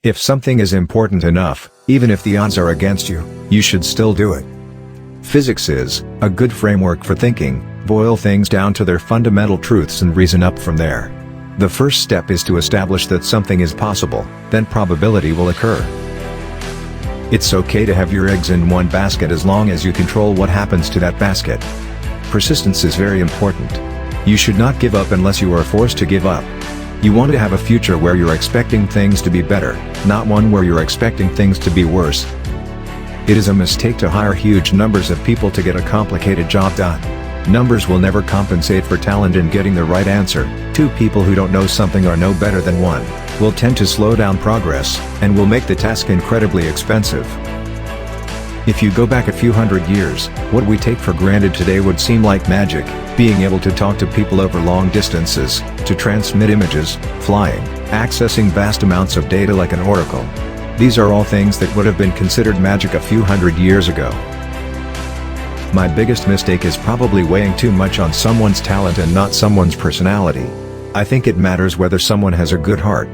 If something is important enough, even if the odds are against you, you should still do it. Physics is a good framework for thinking. Boil things down to their fundamental truths and reason up from there. The first step is to establish that something is possible, then probability will occur. It's okay to have your eggs in one basket as long as you control what happens to that basket. Persistence is very important. You should not give up unless you are forced to give up. You want to have a future where you're expecting things to be better, not one where you're expecting things to be worse. It is a mistake to hire huge numbers of people to get a complicated job done. Numbers will never compensate for talent in getting the right answer. Two people who don't know something or know better than one will tend to slow down progress, and will make the task incredibly expensive. If you go back a few hundred years, what we take for granted today would seem like magic: being able to talk to people over long distances, to transmit images, flying, accessing vast amounts of data like an oracle. These are all things that would have been considered magic a few hundred years ago. My biggest mistake is probably weighing too much on someone's talent and not someone's personality. I think it matters whether someone has a good heart.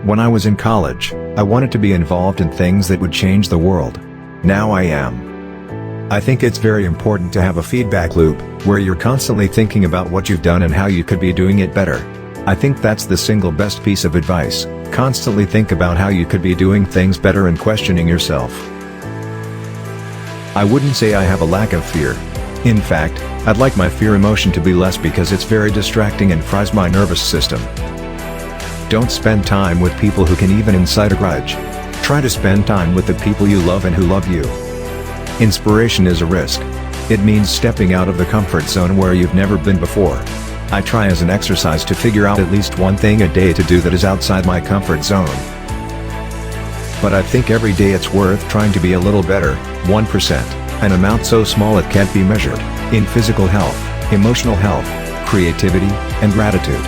When I was in college, I wanted to be involved in things that would change the world. Now I am. I think it's very important to have a feedback loop, where you're constantly thinking about what you've done and how you could be doing it better. I think that's the single best piece of advice. Constantly think about how you could be doing things better and questioning yourself. I wouldn't say I have a lack of fear. In fact, I'd like my fear emotion to be less because it's very distracting and fries my nervous system. Don't spend time with people who can even incite a grudge. Try to spend time with the people you love and who love you. Inspiration is a risk. It means stepping out of the comfort zone where you've never been before. I try as an exercise to figure out at least one thing a day to do that is outside my comfort zone. But I think every day it's worth trying to be a little better, 1%, an amount so small it can't be measured, in physical health, emotional health, creativity, and gratitude.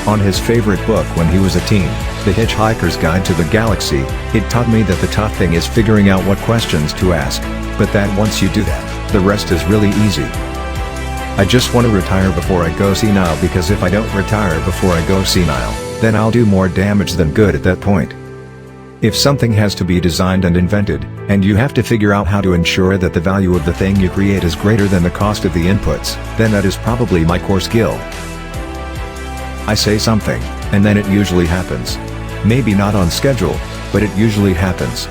On his favorite book when he was a teen, The Hitchhiker's Guide to the Galaxy, it taught me that the tough thing is figuring out what questions to ask, but that once you do that, the rest is really easy. I just want to retire before I go senile, because if I don't retire before I go senile, then I'll do more damage than good at that point. If something has to be designed and invented, and you have to figure out how to ensure that the value of the thing you create is greater than the cost of the inputs, then that is probably my core skill. I say something, and then it usually happens. Maybe not on schedule, but it usually happens.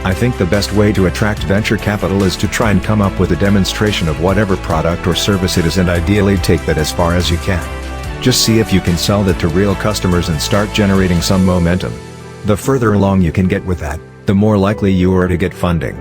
I think the best way to attract venture capital is to try and come up with a demonstration of whatever product or service it is, and ideally take that as far as you can. Just see if you can sell that to real customers and start generating some momentum. The further along you can get with that, the more likely you are to get funding.